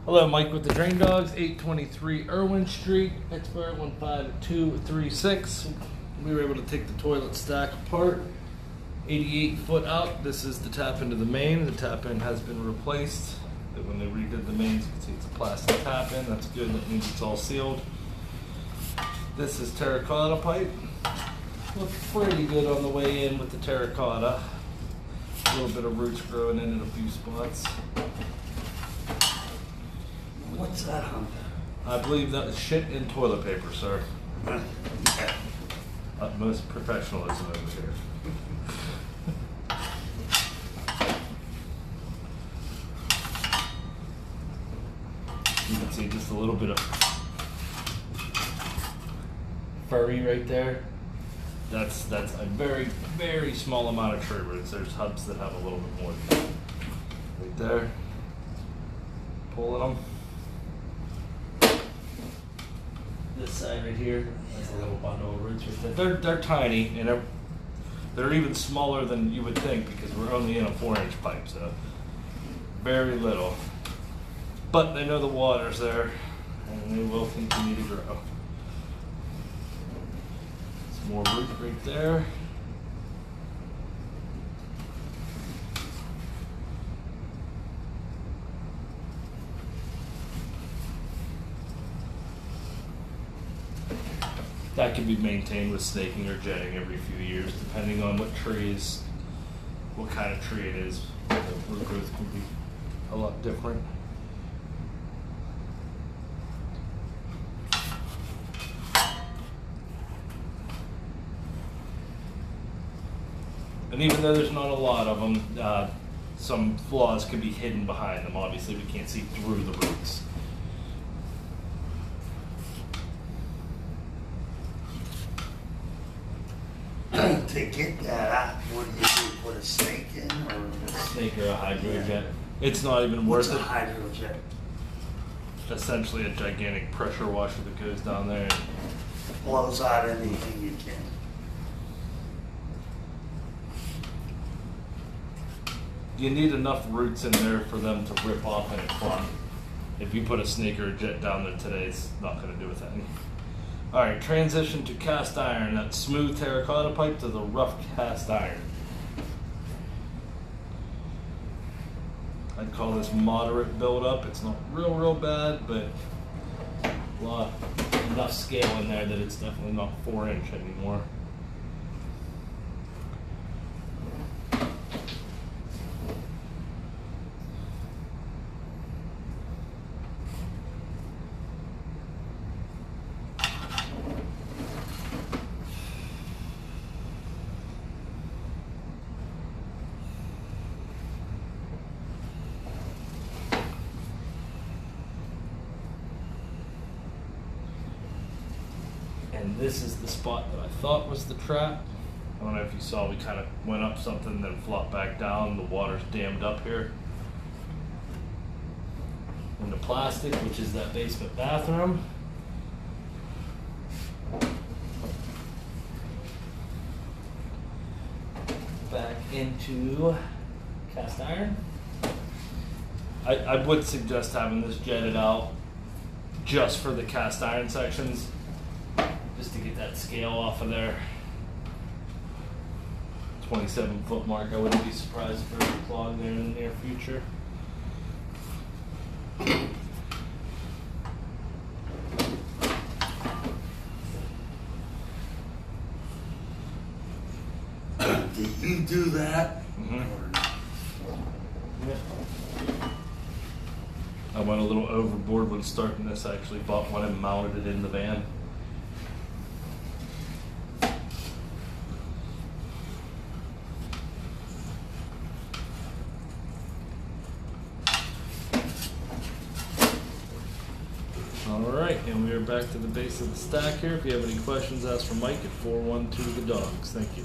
Hello, Mike with the Drain Dogs, 823 Irwin Street, Pittsburgh 15236. We were able to take the toilet stack apart, 88 foot out. This is the tap into the main. The tap in has been replaced. When they redid the mains, you can see it's a plastic tap in. That's good. That means it's all sealed. This is terracotta pipe. Looks pretty good on the way in with the terracotta. A little bit of roots growing in a few spots. What's that hump? I believe that is shit in toilet paper, sir. Yeah. Utmost professionalism over here. You can see just a little bit of furry right there. That's a very, very small amount of tree roots. There's hubs that have a little bit more than that. Right there. Pulling them. This side right here, that's a little bundle of roots right there. They're tiny, and they're even smaller than you would think because we're only in a 4-inch pipe, so very little. But they know the water's there, and they will continue to grow. Some more root right there. That can be maintained with snaking or jetting every few years, depending on what trees, what kind of tree it is. The root growth can be a lot different. And even though there's not a lot of them, some flaws can be hidden behind them. Obviously, we can't see through the roots. To get that out, what do you do? Put a snake in or Snake or a hydrojet. It's not even worth what's a it. hydrojet? Essentially a gigantic pressure washer that goes down there. And Blows out anything you can. you need enough roots in there for them to rip off and clump. If you put a snake or a jet down there today, it's not going to do with any. All right, transition to cast iron. That smooth terracotta pipe to the rough cast iron. I'd call this moderate buildup. It's not real bad, but enough scale in there that it's definitely not 4-inch anymore. And this is the spot that I thought was the trap. I don't know if you saw, we kind of went up something, then flopped back down. The water's dammed up here. And the plastic, which is that basement bathroom. Back into cast iron. I would suggest having this jetted out just for the cast iron sections, just to get that scale off of there. 27-foot mark. I wouldn't be surprised if there's a clog there in the near future. Do you do that? Mm-hmm. I went a little overboard when starting this. I actually bought one and mounted it in the van. Alright, and we are back to the base of the stack here. If you have any questions, ask for Mike at 412 The Dogs. Thank you.